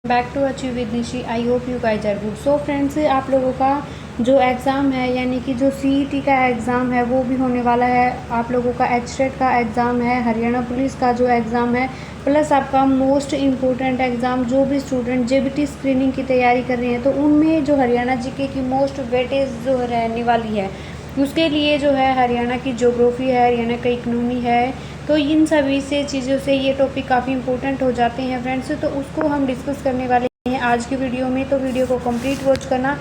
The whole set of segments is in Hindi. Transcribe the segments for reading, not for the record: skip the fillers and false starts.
Back to achieve with Nishi. I hope you guys are good. So friends, आप लोगों का जो एग्ज़ाम है यानी कि जो सीईटी का एग्ज़ाम है वो भी होने वाला है। आप लोगों का एचटेट का एग्ज़ाम है, हरियाणा पुलिस का जो एग्ज़ाम है, प्लस आपका मोस्ट इम्पोर्टेंट एग्ज़ाम जो भी स्टूडेंट जेबीटी स्क्रीनिंग की तैयारी कर रहे हैं तो उनमें जो हरियाणा जीके की मोस्ट वेटेज जो रहने वाली है उसके लिए जो है हरियाणा की ज्योग्राफी है, हरियाणा का इकनॉमी है, तो इन सभी से चीज़ों से ये टॉपिक काफ़ी इंपॉर्टेंट हो जाते हैं फ्रेंड्स। तो उसको हम डिस्कस करने वाले हैं आज की वीडियो में, तो वीडियो को कंप्लीट वॉच करना।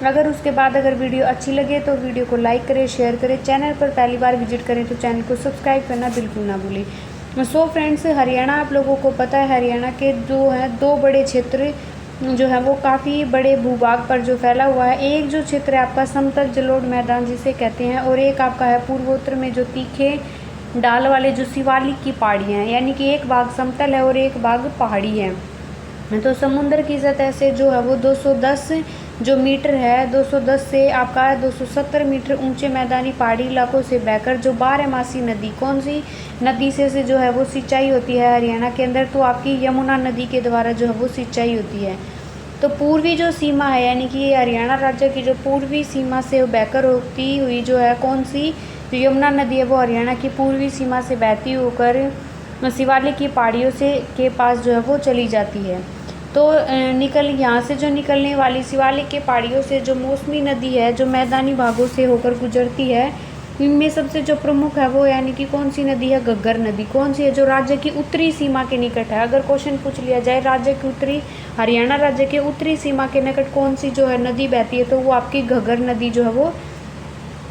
अगर उसके बाद अगर वीडियो अच्छी लगे तो वीडियो को लाइक करें, शेयर करें। चैनल पर पहली बार विजिट करें तो चैनल को सब्सक्राइब करना बिल्कुल ना भूलें। सो फ्रेंड्स, हरियाणा आप लोगों को पता है हरियाणा के जो है दो बड़े क्षेत्र जो है वो काफ़ी बड़े भूभाग पर जो फैला हुआ है। एक जो क्षेत्र है आपका समतल जलोढ़ मैदान जिसे कहते हैं, और एक आपका है पूर्वोत्तर में जो तीखे डाल वाले जो शिवालिक की पहाड़ियाँ हैं, यानी कि एक भाग समतल है और एक भाग पहाड़ी है। तो समुद्र की सतह से जो है वो 210 जो मीटर है, 210 से आपका 270 मीटर ऊंचे मैदानी पहाड़ी इलाकों से बहकर जो बारहमासी नदी, कौन सी नदी से जो है वो सिंचाई होती है हरियाणा के अंदर, तो आपकी यमुना नदी के द्वारा जो है वो सिंचाई होती है। तो पूर्वी जो सीमा है यानी कि हरियाणा राज्य की जो पूर्वी सीमा से बहकर होती हुई जो है कौन सी जो यमुना नदी है वो हरियाणा की पूर्वी सीमा से बहती होकर शिवालिक की पहाड़ियों से के पास जो है वो चली जाती है। तो यहाँ से जो निकलने वाली शिवालिक के पहाड़ियों से जो मौसमी नदी है जो मैदानी भागों से होकर गुजरती है, इनमें सबसे जो प्रमुख है वो यानी कि कौन सी नदी है, घग्गर नदी। कौन सी है, जो राज्य की उत्तरी सीमा के निकट है। अगर क्वेश्चन पूछ लिया जाए राज्य की उत्तरी, हरियाणा राज्य के उत्तरी सीमा के निकट कौन सी जो है नदी बहती है, तो वो आपकी घग्गर नदी जो है वो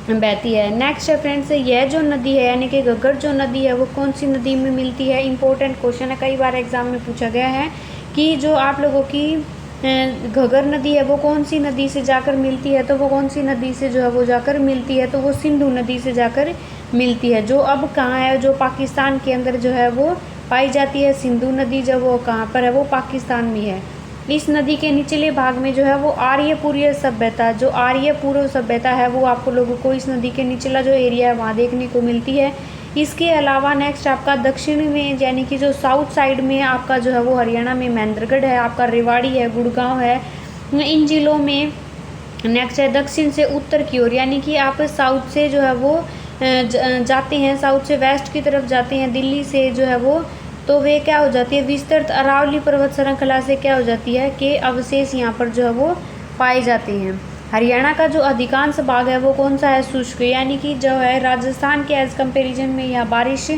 बहती है। नेक्स्ट है फ्रेंड्स, यह जो नदी है यानी कि घग्गर जो नदी है वो कौन सी नदी में मिलती है। इंपॉर्टेंट क्वेश्चन है, कई बार एग्जाम में पूछा गया है कि जो आप लोगों की घग्गर नदी है वो कौन सी नदी से जाकर मिलती है, तो वो कौन सी नदी से जो है वो जाकर मिलती है, तो वो सिंधु नदी से जाकर मिलती है, जो अब कहाँ है, जो पाकिस्तान के अंदर जो है वो पाई जाती है। सिंधु नदी जब वो कहाँ पर है, वो पाकिस्तान में है। इस नदी के निचले भाग में जो है वो आर्यपुरीय सभ्यता, जो आर्यपुर सभ्यता है वो आपको लोगों को इस नदी के निचला जो एरिया है वहाँ देखने को मिलती है। इसके अलावा नेक्स्ट आपका दक्षिण में यानी कि जो साउथ साइड में आपका जो है वो हरियाणा में महेंद्रगढ़ है, आपका रेवाड़ी है, गुड़गांव है, इन जिलों में। नेक्स्ट है दक्षिण से उत्तर की ओर, यानी कि आप साउथ से जो है वो जाते हैं, साउथ से वेस्ट की तरफ जाते हैं दिल्ली से जो है वो, तो वे क्या हो जाती है, विस्तृत अरावली पर्वत श्रृंखला से क्या हो जाती है कि अवशेष यहाँ पर जो है वो पाए जाते हैं। हरियाणा का जो अधिकांश भाग है वो कौन सा है, शुष्क, यानी कि जो है राजस्थान के एज कंपेरिजन में यहाँ बारिश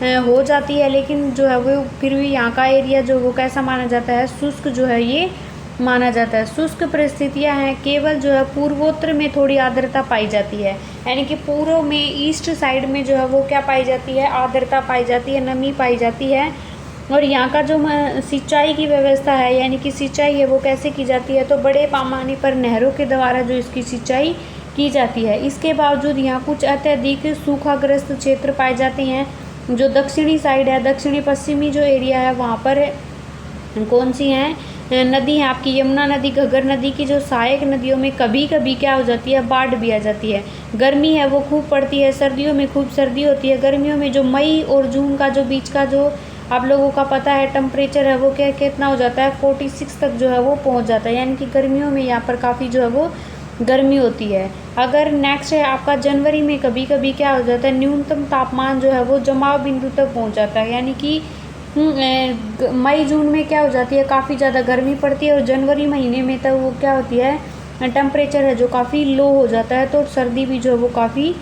हो जाती है, लेकिन जो है वो फिर भी यहाँ का एरिया जो वो कैसा माना जाता है, शुष्क जो है ये माना जाता है। शुष्क परिस्थितियाँ हैं, केवल जो है पूर्वोत्तर में थोड़ी आर्द्रता पाई जाती है, यानी कि पूर्व में ईस्ट साइड में जो है वो क्या पाई जाती है, आर्द्रता पाई जाती है, नमी पाई जाती है। और यहाँ का जो सिंचाई की व्यवस्था है यानी कि सिंचाई है वो कैसे की जाती है, तो बड़े पैमाने पर नहरों के द्वारा जो इसकी सिंचाई की जाती है। इसके बावजूद यहाँ कुछ अत्यधिक सूखाग्रस्त क्षेत्र पाए जाते हैं। जो दक्षिणी साइड है, दक्षिणी पश्चिमी जो एरिया है वहाँ पर कौन सी हैं नदी है आपकी यमुना नदी, घग्गर नदी की जो सहायक नदियों में कभी कभी क्या हो जाती है, बाढ़ भी आ जाती है। गर्मी है वो खूब पड़ती है, सर्दियों में खूब सर्दी होती है। गर्मियों में जो मई और जून का जो बीच का जो आप लोगों का पता है टेम्परेचर है वो क्या कितना हो जाता है, 46 तक जो है वो पहुंच जाता है, यानी कि गर्मियों में यहाँ पर काफ़ी जो है वो गर्मी होती है। अगर नेक्स्ट है आपका जनवरी में कभी कभी क्या हो जाता है, न्यूनतम तापमान जो है वो जमाव बिंदु तक पहुँच जाता है, यानी कि मई जून में क्या हो जाती है, काफ़ी ज़्यादा गर्मी पड़ती है, और जनवरी महीने में तक वो क्या होती है, टेम्परेचर है जो काफ़ी लो हो जाता है, तो सर्दी भी जो है वो काफ़ी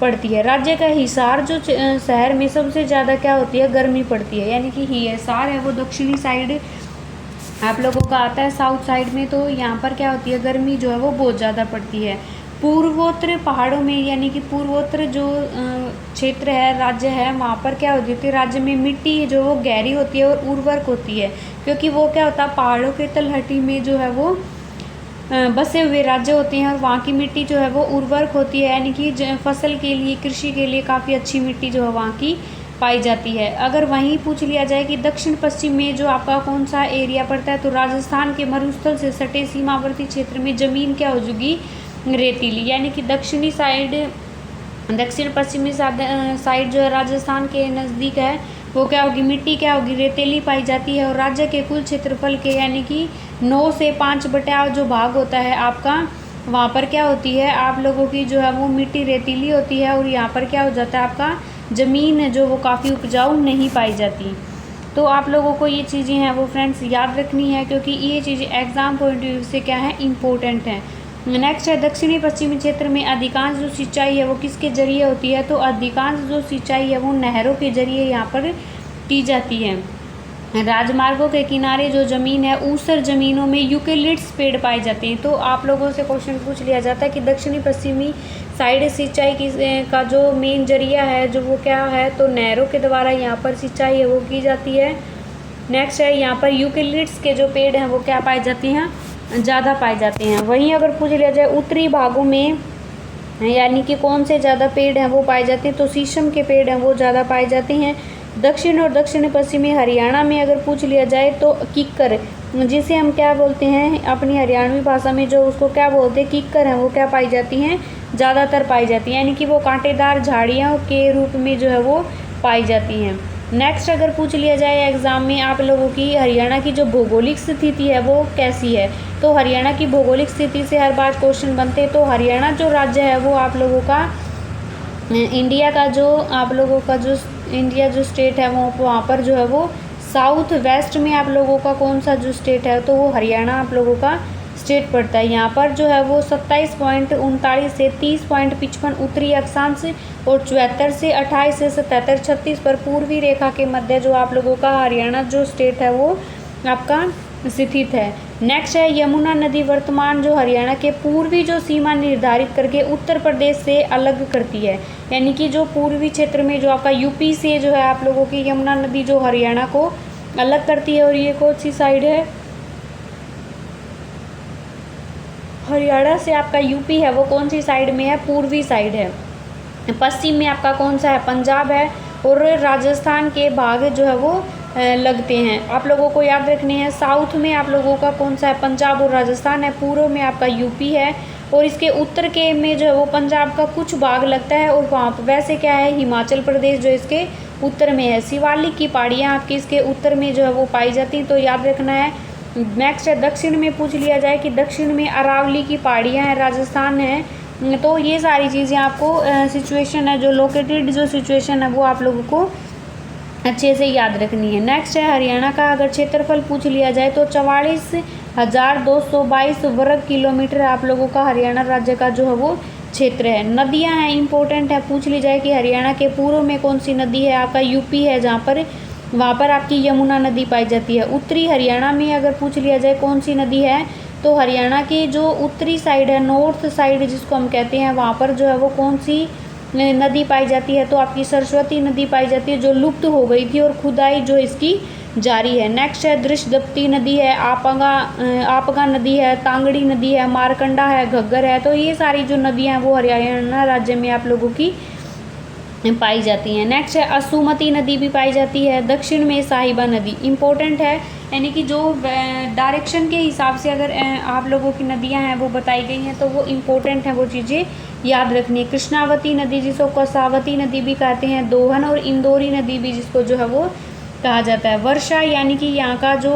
पड़ती है। राज्य का हिसार जो शहर में सबसे ज़्यादा क्या होती है, गर्मी पड़ती है, यानी कि हिसार है वो दक्षिणी साइड आप लोगों का आता है साउथ साइड में, तो यहाँ पर क्या होती है, गर्मी जो है वो बहुत ज़्यादा पड़ती है। पूर्वोत्तर पहाड़ों में यानी कि पूर्वोत्तर जो क्षेत्र है, राज्य है, वहाँ पर क्या होती है, राज्य में मिट्टी जो वो गहरी होती है और उर्वरक होती है, क्योंकि वो क्या होता है पहाड़ों के तलहटी में जो है वो बसे हुए राज्य होते हैं, और वहाँ की मिट्टी जो है वो उर्वरक होती है, यानी कि फसल के लिए, कृषि के लिए काफ़ी अच्छी मिट्टी जो है वहाँ की पाई जाती है। अगर वहीं पूछ लिया जाए कि दक्षिण पश्चिम में जो आपका कौन सा एरिया पड़ता है, तो राजस्थान के मरुस्थल से सटे सीमावर्ती क्षेत्र में ज़मीन क्या हो जाएगी, रेतीली, यानी कि दक्षिण पश्चिमी साइड जो है राजस्थान के नज़दीक है वो क्या होगी, मिट्टी क्या होगी, रेतीली पाई जाती है। और राज्य के कुल क्षेत्रफल के यानी कि 9 से 5/8 जो भाग होता है आपका, वहाँ पर क्या होती है आप लोगों की जो है वो मिट्टी रेतीली होती है। और यहाँ पर क्या हो जाता है आपका, ज़मीन है जो वो काफ़ी उपजाऊ नहीं पाई जाती। तो आप लोगों को ये चीज़ें हैं वो फ्रेंड्स याद रखनी है, क्योंकि ये चीज़ें एग्ज़ाम पॉइंट ऑफ व्यू से क्या है, इम्पोर्टेंट है। नेक्स्ट है, दक्षिणी पश्चिमी क्षेत्र में अधिकांश जो सिंचाई है वो किसके जरिए होती है, तो अधिकांश जो सिंचाई है वो नहरों के जरिए यहाँ पर की जाती है। राजमार्गों के किनारे जो ज़मीन है, ऊसर ज़मीनों में यूकेलिप्टस पेड़ पाए जाते हैं। तो आप लोगों से क्वेश्चन पूछ लिया जाता है कि दक्षिणी पश्चिमी साइड सिंचाई का जो मेन जरिया है जो वो क्या है, तो नहरों के द्वारा यहाँ पर सिंचाई है वो की जाती है। नेक्स्ट है, यहाँ पर यूकेलिप्टस के जो पेड़ हैं वो क्या पाए जाते हैं, ज़्यादा पाए जाते हैं। वहीं अगर पूछ लिया जाए उत्तरी भागों में यानी कि कौन से ज़्यादा पेड़ हैं वो पाए जाते हैं, तो शीशम के पेड़ हैं वो ज़्यादा पाए जाते हैं। दक्षिण और दक्षिण पश्चिमी हरियाणा में अगर पूछ लिया जाए तो किक्कर, जिसे हम क्या बोलते हैं अपनी हरियाणवी भाषा में जो उसको क्या बोलते हैं, किक्कर हैं, वो क्या पाई जाती हैं, ज़्यादातर पाई जाती हैं। यानी कि वो कांटेदार झाड़ियों के रूप में जो है वो पाई जाती हैं। नेक्स्ट अगर पूछ लिया जाए एग्ज़ाम में आप लोगों की हरियाणा की जो भौगोलिक स्थिति है वो कैसी है, तो हरियाणा की भौगोलिक स्थिति से हर बार क्वेश्चन बनते हैं। तो हरियाणा जो राज्य है वो आप लोगों का इंडिया का जो आप लोगों का जो इंडिया जो स्टेट है वो वहाँ पर जो है वो साउथ वेस्ट में आप लोगों का कौन सा जो स्टेट है, तो वो हरियाणा आप लोगों का स्टेट पड़ता है। यहाँ पर जो है वो 27.39 से 30.55 उत्तरी अक्षांश और 74 से 28 से 77 36 पर पूर्वी रेखा के मध्य जो आप लोगों का हरियाणा जो स्टेट है वो आपका स्थित है। नेक्स्ट है, यमुना नदी वर्तमान जो हरियाणा के पूर्वी जो सीमा निर्धारित करके उत्तर प्रदेश से अलग करती है। यानी कि जो पूर्वी क्षेत्र में जो आपका यूपी से जो है आप लोगों की यमुना नदी जो हरियाणा को अलग करती है। और ये कौन सी साइड है, हरियाणा से आपका यूपी है वो कौन सी साइड में है, पूर्वी साइड है। पश्चिम में आपका कौन सा है, पंजाब है। और राजस्थान के भाग जो है वो लगते हैं। आप लोगों को याद रखने हैं, साउथ में आप लोगों का कौन सा है, पंजाब और राजस्थान है। पूर्व में आपका यूपी है और इसके उत्तर के में जो है वो पंजाब का कुछ भाग लगता है। और वहाँ पर वैसे क्या है, हिमाचल प्रदेश जो इसके उत्तर में है। शिवालिक की पहाड़ियाँ आपकी इसके उत्तर में जो है वो पाई जाती हैं, तो याद रखना है। नेक्स्ट है, दक्षिण में पूछ लिया जाए कि दक्षिण में अरावली की पहाड़ियाँ हैं, राजस्थान है। तो ये सारी चीज़ें आपको सिचुएशन है जो लोकेटेड जो सिचुएशन है वो आप लोगों को अच्छे से याद रखनी है। नेक्स्ट है, हरियाणा का अगर क्षेत्रफल पूछ लिया जाए तो 44,222 वर्ग किलोमीटर आप लोगों का हरियाणा राज्य का जो है वो क्षेत्र है। नदियां हैं इंपॉर्टेंट है, पूछ ली जाए कि हरियाणा के पूर्व में कौन सी नदी है, आपका यूपी है जहाँ पर वहाँ पर आपकी यमुना नदी पाई जाती है। उत्तरी हरियाणा में अगर पूछ लिया जाए कौन सी नदी है, तो हरियाणा की जो उत्तरी साइड है, नॉर्थ साइड जिसको हम कहते हैं, वहाँ पर जो है वो कौन सी नदी पाई जाती है, तो आपकी सरस्वती नदी पाई जाती है जो लुप्त हो गई थी और खुदाई जो इसकी जारी है। नेक्स्ट है, दृशदप्ती नदी है, आपगा नदी है, तांगड़ी नदी है, मारकंडा है, घग्गर है। तो ये सारी जो नदियाँ हैं वो हरियाणा राज्य में आप लोगों की पाई जाती हैं। नेक्स्ट है, असुमती नदी भी पाई जाती है। दक्षिण में साहिबा नदी इंपॉर्टेंट है, यानी कि जो डायरेक्शन के हिसाब से अगर आप लोगों की नदियां हैं वो बताई गई हैं तो वो इम्पोर्टेंट हैं, वो चीज़ें याद रखनी है। कृष्णावती नदी जिसको कसावती नदी भी कहते हैं, दोहन और इंदौरी नदी भी जिसको जो है वो कहा जाता है। वर्षा यानी कि यहाँ का जो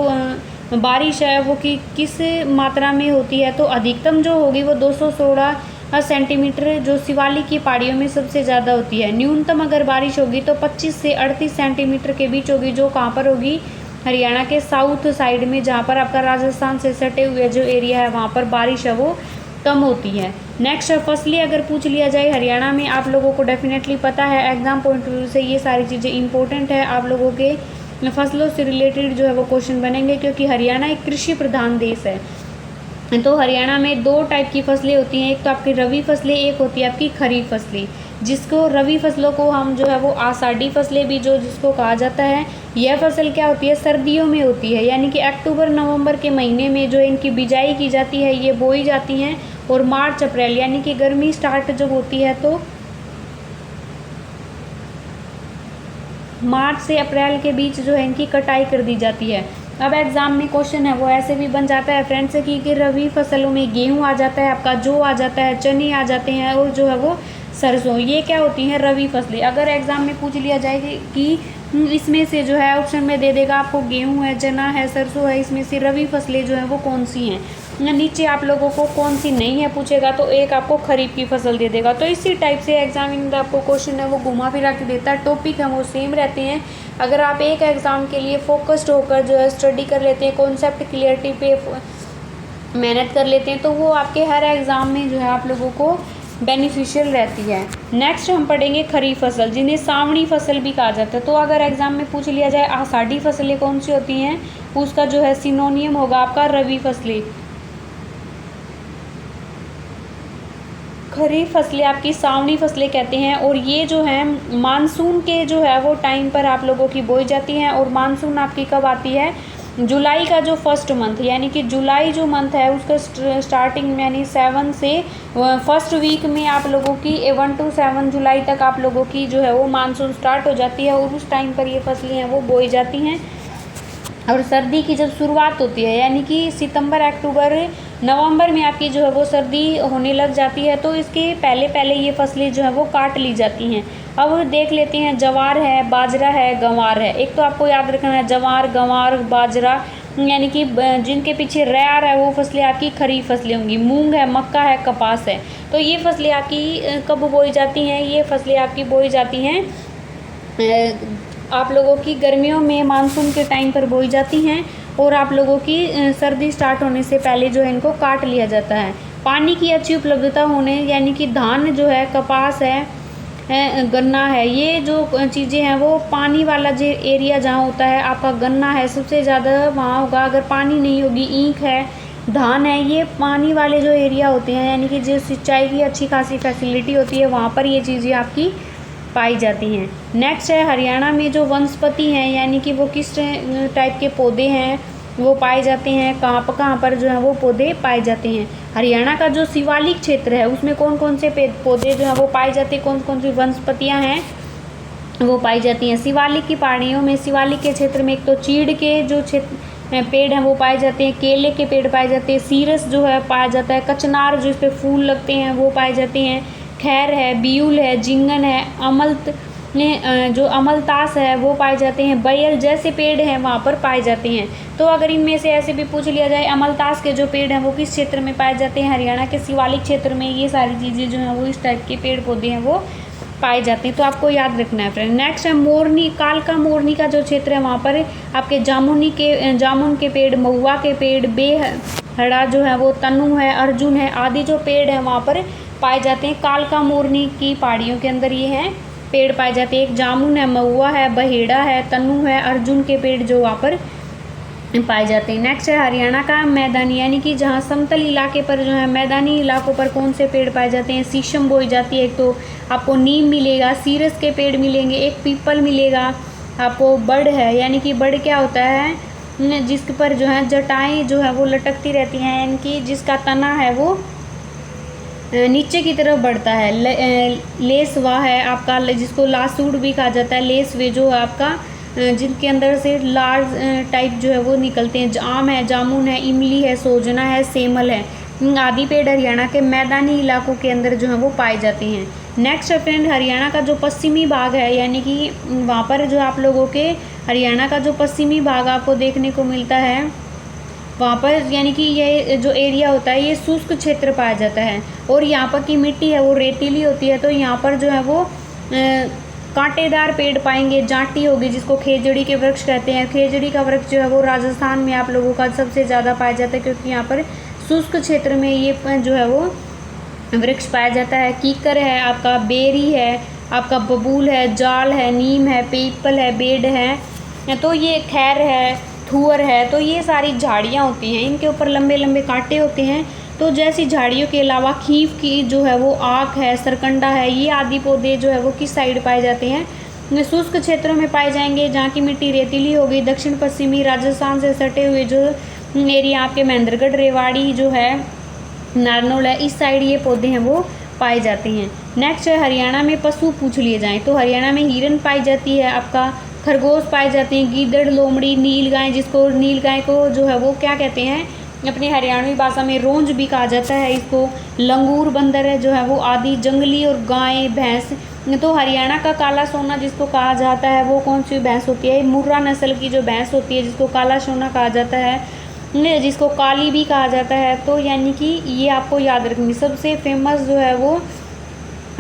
बारिश है वो किस मात्रा में होती है, तो अधिकतम जो होगी वो 216 सेंटीमीटर जो शिवालिक की पहाड़ियों में सबसे ज़्यादा होती है। न्यूनतम अगर बारिश होगी तो 25 से 38 सेंटीमीटर के बीच होगी, जो कहाँ पर होगी, हरियाणा के साउथ साइड में, जहाँ पर आपका राजस्थान से सटे हुए जो एरिया है वहाँ पर बारिश है वो कम होती है। नेक्स्ट फसलें अगर पूछ लिया जाए हरियाणा में, आप लोगों को डेफिनेटली पता है एग्जाम पॉइंट ऑफ व्यू से ये सारी चीज़ें इंपॉर्टेंट है। आप लोगों के फसलों से रिलेटेड जो है वो क्वेश्चन बनेंगे, क्योंकि हरियाणा एक कृषि प्रधान देश है। तो हरियाणा में 2 टाइप की फसलें होती हैं, एक तो आपकी रबी फसलें, एक होती है आपकी खरीफ फसलें। जिसको रबी फसलों को हम जो है वो आषाढ़ी फसलें भी जो जिसको कहा जाता है। यह फसल क्या होती है, सर्दियों में होती है, यानी कि अक्टूबर नवंबर के महीने में जो इनकी बिजाई की जाती है, ये बोई जाती हैं। और मार्च अप्रैल यानी कि गर्मी स्टार्ट जब होती है तो मार्च से अप्रैल के बीच जो है इनकी कटाई कर दी जाती है। अब एग्जाम में क्वेश्चन है वो ऐसे भी बन जाता है फ्रेंड्स कि रबी फसलों में गेहूं आ जाता है, आपका जौ आ जाता है, चने आ जाते हैं और जो है वो सरसों, ये क्या होती हैं, रबी फसलें। अगर एग्जाम में पूछ लिया जाए कि इसमें से जो है ऑप्शन में दे देगा आपको गेहूं है, चना है, सरसों है, इसमें से रबी फसलें जो हैं वो कौन सी हैं। नीचे आप लोगों को कौन सी नहीं है पूछेगा तो एक आपको खरीफ की फसल दे देगा। तो इसी टाइप से एग्जामिनर आपको क्वेश्चन है वो घुमा फिरा के देता है, टॉपिक है वो सेम रहते हैं। अगर आप एक एग्ज़ाम के लिए फोकस्ड होकर जो है स्टडी कर लेते हैं, कॉन्सेप्ट क्लियरिटी पे मेहनत कर लेते हैं, तो वो आपके हर एग्ज़ाम में जो है आप लोगों को बेनिफिशियल रहती है। नेक्स्ट हम पढ़ेंगे खरीफ फसल, जिन्हें सावणी फसल भी कहा जाता है। तो अगर एग्ज़ाम में पूछ लिया जाए आषाढ़ी फसलें कौन सी होती हैं, उसका जो है सिनोनियम होगा आपका रबी फसलें। खरीफ फसलें आपकी सावनी फसलें कहते हैं, और ये जो है मानसून के जो है वो टाइम पर आप लोगों की बोई जाती हैं। और मानसून आपकी कब आती है, जुलाई का जो फर्स्ट मंथ, यानी कि जुलाई जो मंथ है उसका स्टार्टिंग यानी 7 से फर्स्ट वीक में आप लोगों की 1 to 7 जुलाई तक आप लोगों की जो है वो मानसून स्टार्ट हो जाती है, और उस टाइम पर ये फसलें हैं वो बोई जाती हैं। और सर्दी की जब शुरुआत होती है यानी कि सितंबर, अक्टूबर, नवंबर में आपकी जो है वो सर्दी होने लग जाती है, तो इसके पहले पहले ये फसलें जो है वो काट ली जाती हैं। अब देख लेते हैं, जवार है, बाजरा है, गंवार है। एक तो आपको याद रखना है जवार, गंवार, बाजरा, यानी कि जिनके पीछे रै आ रहा है वो फसलें आपकी खरीफ फसलें होंगी। मूंग है, मक्का है, कपास है। तो ये फसलें आपकी कब बोई जाती हैं, ये फसलें आपकी बोई जाती हैं आप लोगों की गर्मियों में मानसून के टाइम पर बोई जाती हैं, और आप लोगों की सर्दी स्टार्ट होने से पहले जो है इनको काट लिया जाता है। पानी की अच्छी उपलब्धता होने, यानी कि धान जो है, कपास है, गन्ना है, ये जो चीज़ें हैं वो पानी वाला जो एरिया जहाँ होता है, आपका गन्ना है सबसे ज़्यादा वहाँ होगा। अगर पानी नहीं होगी, ईख है, धान है, ये पानी वाले जो एरिया होते हैं, यानी कि जो सिंचाई की अच्छी खासी फैसिलिटी होती है, वहाँ पर ये चीज़ें आपकी पाई जाती हैं। नेक्स्ट है हरियाणा में जो वनस्पति हैं, यानी कि वो किस टाइप के पौधे हैं वो पाए जाते हैं, कहाँ पर जो है वो पौधे पाए जाते हैं। हरियाणा का जो शिवालिक क्षेत्र है उसमें कौन कौन से पौधे जो है वो पाए जाते हैं, कौन कौन सी वनस्पतियाँ हैं वो पाई जाती हैं। शिवालिक की पहाड़ियों में, शिवालिक के क्षेत्र में एक तो चीड़ के जो क्षेत्र पेड़ हैं वो पाए जाते हैं, केले के पेड़ पाए जाते हैं, सीरस जो है पाया जाता है, कचनार जो इस पर फूल लगते हैं वो पाए जाते हैं, खैर है, बियूल है, जिंगन है, अमलत जो अमलतास है वो पाए जाते हैं, बैल जैसे पेड़ हैं वहाँ पर पाए जाते हैं। तो अगर इनमें से ऐसे भी पूछ लिया जाए अमलतास के जो पेड़ हैं वो किस क्षेत्र में पाए जाते हैं, हरियाणा के शिवालिक क्षेत्र में, ये सारी चीज़ें जो हैं वो इस टाइप के पेड़ पौधे हैं वो पाए जाते हैं। तो आपको याद रखना है फ्रेंड। नेक्स्ट है मोरनी, कालका मोरनी का जो क्षेत्र है वहाँ पर आपके जामुन के पेड़, महुआ के पेड़, बेहड़ा जो है वो, तनु है, अर्जुन है, आदि जो पेड़ हैं वहाँ पर पाए जाते हैं। कालका मोरनी की पहाड़ियों के अंदर ये हैं पेड़ पाए जाते हैं। एक जामुन है, महुआ है, बहेड़ा है, तनु है, अर्जुन के पेड़ जो वहाँ पर पाए जाते हैं। नेक्स्ट है हरियाणा का मैदानी, यानी कि जहाँ समतल इलाके पर जो है मैदानी इलाकों पर कौन से पेड़ पाए जाते हैं। शीशम बोई जाती है, एक तो आपको नीम मिलेगा, सीरस के पेड़ मिलेंगे, एक पीपल मिलेगा आपको, बड़ है, यानी कि बड़ क्या होता है जिस पर जो है जटाएँ जो है वो लटकती रहती हैं, यानी कि जिसका तना है वो नीचे की तरफ बढ़ता है। लेसवा है आपका, जिसको लासूड़ भी कहा जाता है, लेसवे जो है आपका जिनके अंदर से लार्ज टाइप जो है वो निकलते हैं। आम है, जामुन है, इमली है, सोजना है, सेमल है, आदि पेड़ हरियाणा के मैदानी इलाकों के अंदर जो है वो पाए जाते हैं। नेक्स्ट फ्रेंड हरियाणा का जो पश्चिमी भाग है, यानी कि वहाँ पर जो आप लोगों के हरियाणा का जो पश्चिमी भाग आपको देखने को मिलता है, वहाँ पर यानी कि ये जो एरिया होता है ये शुष्क क्षेत्र पाया जाता है, और यहाँ पर की मिट्टी है वो रेतीली होती है। तो यहाँ पर जो है वो कांटेदार पेड़ पाएंगे, जांटी होगी जिसको खेजड़ी के वृक्ष कहते हैं। खेजड़ी का वृक्ष जो है वो राजस्थान में आप लोगों का सबसे ज़्यादा पाया जाता है, क्योंकि यहाँ पर शुष्क क्षेत्र में ये जो है वो वृक्ष पाया जाता है। कीकर है आपका, बेरी है आपका, बबूल है, जाल है, नीम है, पीपल है, बेड है, तो ये खैर है, थुअर है। तो ये सारी झाड़ियाँ होती हैं, इनके ऊपर लंबे लंबे कांटे होते हैं। तो जैसी झाड़ियों के अलावा खीफ की जो है वो आक है, सरकंडा है, ये आदि पौधे जो है वो किस साइड पाए जाते हैं, शुष्क क्षेत्रों में पाए जाएंगे जहाँ की मिट्टी रेतीली होगी। दक्षिण पश्चिमी राजस्थान से सटे हुए जो एरिया आपके महेंद्रगढ़, रेवाड़ी जो है, नारनौल है, इस साइड ये पौधे हैं वो पाए जाते हैं। नेक्स्ट है हरियाणा में पशु पूछ लिए जाएँ तो हरियाणा में हिरन पाई जाती है, आपका खरगोश पाए जाते हैं, गीदड़, लोमड़ी, नील गाय, जिसको नील गाय को जो है वो क्या कहते हैं अपनी हरियाणवी भाषा में रोंज भी कहा जाता है इसको। लंगूर बंदर है जो है वो आदि जंगली और गाय, भैंस तो हरियाणा का काला सोना जिसको कहा जाता है वो कौन सी भैंस होती है? मुर्रा नस्ल की जो भैंस होती है जिसको काला सोना कहा जाता है, जिसको काली भी कहा जाता है। तो यानी कि ये आपको याद रखनी। सबसे फेमस जो है वो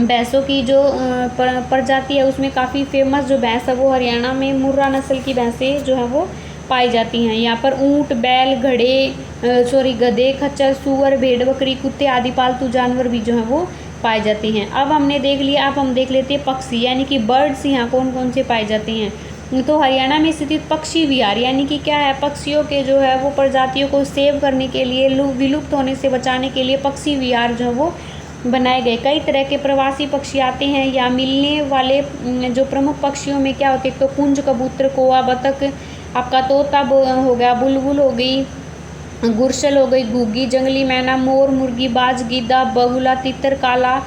भैंसों की जो प्रजाति है उसमें काफ़ी फेमस जो भैंस है वो हरियाणा में मुर्रा नस्ल की भैंसें जो है वो पाई जाती हैं। यहाँ पर ऊँट, बैल, गधे, खच्चर, सूअर, भेड़, बकरी, कुत्ते आदि पालतू जानवर भी जो है वो पाए जाते हैं। अब हमने देख लिया, अब हम देख लेते हैं पक्षी यानी कि बर्ड्स यहाँ कौन कौन से पाए जाते हैं। तो हरियाणा में स्थित पक्षी विहार यानी कि क्या है, पक्षियों के जो है वो प्रजातियों को सेव करने के लिए, विलुप्त होने से बचाने के लिए पक्षी विहार जो है वो बनाए गए। कई तरह के प्रवासी पक्षी आते हैं या मिलने वाले जो प्रमुख पक्षियों में क्या होते हैं, तो कुंज, कबूतर, कौवा, बतख, आपका तोता हो गया, बुलबुल हो गई, गुरसल हो गई, घुग्गी, जंगली मैना, मोर, मुर्गी, बाज, गिद्दा, बगुला, तितर, काला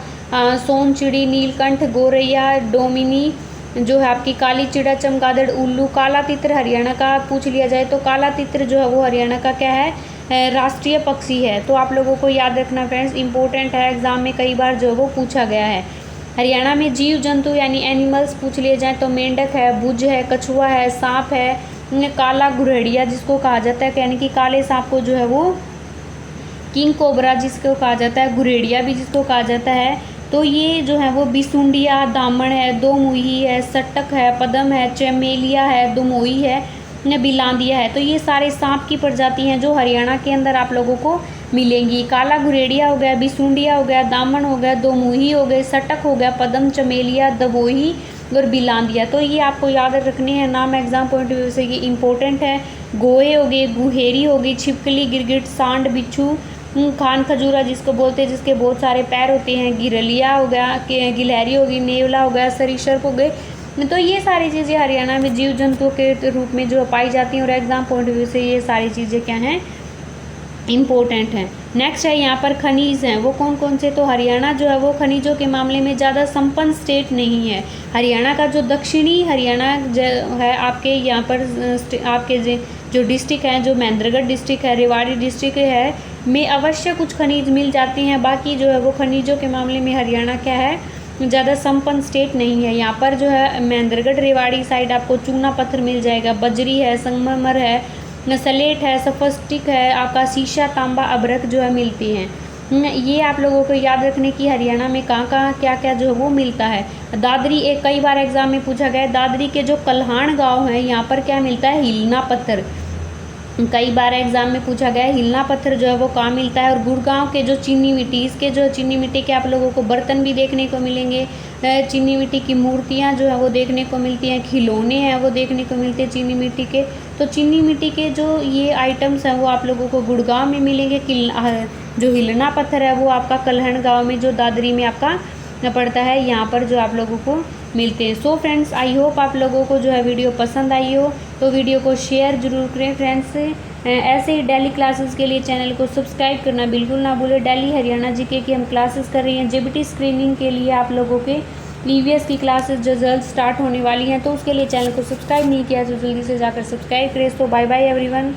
सोन चिड़ी, नीलकंठ, गोरैया, डोमिनी जो है आपकी काली चिड़ा, चमगादड़, उल्लू। काला तितर हरियाणा का पूछ लिया जाए तो काला तितर जो है वो हरियाणा का क्या है, राष्ट्रीय पक्षी है। तो आप लोगों को याद रखना फ्रेंड्स, इंपॉर्टेंट है, एग्जाम में कई बार जो वो पूछा गया है। हरियाणा में जीव जंतु यानी एनिमल्स पूछ लिए जाए तो मेंढक है, भुज है, कछुआ है, सांप है, काला गुरहड़िया जिसको कहा जाता है यानी कि काले सांप को जो है वो किंग कोबरा जिसको कहा जाता है, गुरेड़िया भी जिसको कहा जाता है। तो ये जो है वो बिसुंडिया, दामन है, दो मुही है, सटक है, पदम है, चमेलिया है, दुमोई है, बिलांदिया है। तो ये सारे सांप की प्रजाति हैं जो हरियाणा के अंदर आप लोगों को मिलेंगी। काला गुरेड़िया हो गया, बिसुंडिया हो गया, दामन हो गया, दो मुही हो गए, सटक हो गया, पदम, चमेलिया, दबोही और बिलांदिया। तो ये आपको याद रखने हैं, नाम एग्जाम पॉइंट ऑफ व्यू से ये इंपॉर्टेंट है। गोहे हो गए, गुहेरी हो गई, छिपकली, गिरगिट, सांड, बिच्छू, खान खजूरा जिसको बोलते हैं जिसके बहुत सारे पैर होते हैं, गिरलिया हो गया, गिलहरी हो गई, नेवला हो गया, सरीसृप हो गए। तो ये सारी चीज़ें हरियाणा में जीव जंतुओं के रूप में जो पाई जाती हैं और एग्जाम पॉइंट ऑफ व्यू से ये सारी चीज़ें क्या हैं, इम्पोर्टेंट हैं। नेक्स्ट है यहाँ पर खनिज हैं, वो कौन कौन से, तो हरियाणा जो है वो खनिजों के मामले में ज़्यादा संपन्न स्टेट नहीं है। हरियाणा का जो दक्षिणी हरियाणा है आपके यहाँ पर आपके जो डिस्ट्रिक्ट हैं, जो महेंद्रगढ़ डिस्ट्रिक्ट है, रेवाड़ी डिस्ट्रिक्ट है, में अवश्य कुछ खनिज मिल जाते हैं। बाकी जो है वो खनिजों के मामले में हरियाणा क्या है, ज़्यादा संपन्न स्टेट नहीं है। यहाँ पर जो है महेंद्रगढ़ रेवाड़ी साइड आपको चूना पत्थर मिल जाएगा, बजरी है, संगमरमर है, सलेट है, सफस्टिक है, आपका शीशा, तांबा, अभ्रक जो है मिलती हैं। ये आप लोगों को याद रखने की हरियाणा में कहाँ कहाँ क्या क्या जो है वो मिलता है। दादरी एक कई बार एग्जाम में पूछा गया है, दादरी के जो कल्हाण गांव है यहाँ पर क्या मिलता है, हिलना पत्थर। कई बार एग्जाम में पूछा गया है हिलना पत्थर जो है वो कहाँ मिलता है। और गुड़गांव के जो चीनी मिट्टी, इसके जो चीनी मिट्टी के आप लोगों को बर्तन भी देखने को मिलेंगे, चीनी मिट्टी की मूर्तियाँ जो है वो देखने को मिलती हैं, खिलौने हैं वो देखने को मिलते हैं चीनी मिट्टी के। तो चीनी मिट्टी के जो ये आइटम्स हैं वो आप लोगों को गुड़गांव में मिलेंगे। जो हिलना पत्थर है वो आपका कल्हण गाँव में जो दादरी में आपका पड़ता है, यहाँ पर जो आप लोगों को मिलते हैं। सो फ्रेंड्स, आई होप आप लोगों को जो है वीडियो पसंद आई हो, तो वीडियो को शेयर जरूर करें फ्रेंड्स। ऐसे ही डेली क्लासेस के लिए चैनल को सब्सक्राइब करना बिल्कुल ना भूलें। डेली हरियाणा जीके की हम क्लासेस कर रही हैं। जेबीटी स्क्रीनिंग के लिए आप लोगों के ईवीएस की क्लासेस जो जल्द स्टार्ट होने वाली हैं, तो उसके लिए चैनल को सब्सक्राइब नहीं किया तो जल्दी से जाकर सब्सक्राइब करें। सो बाय बाय एवरीवन।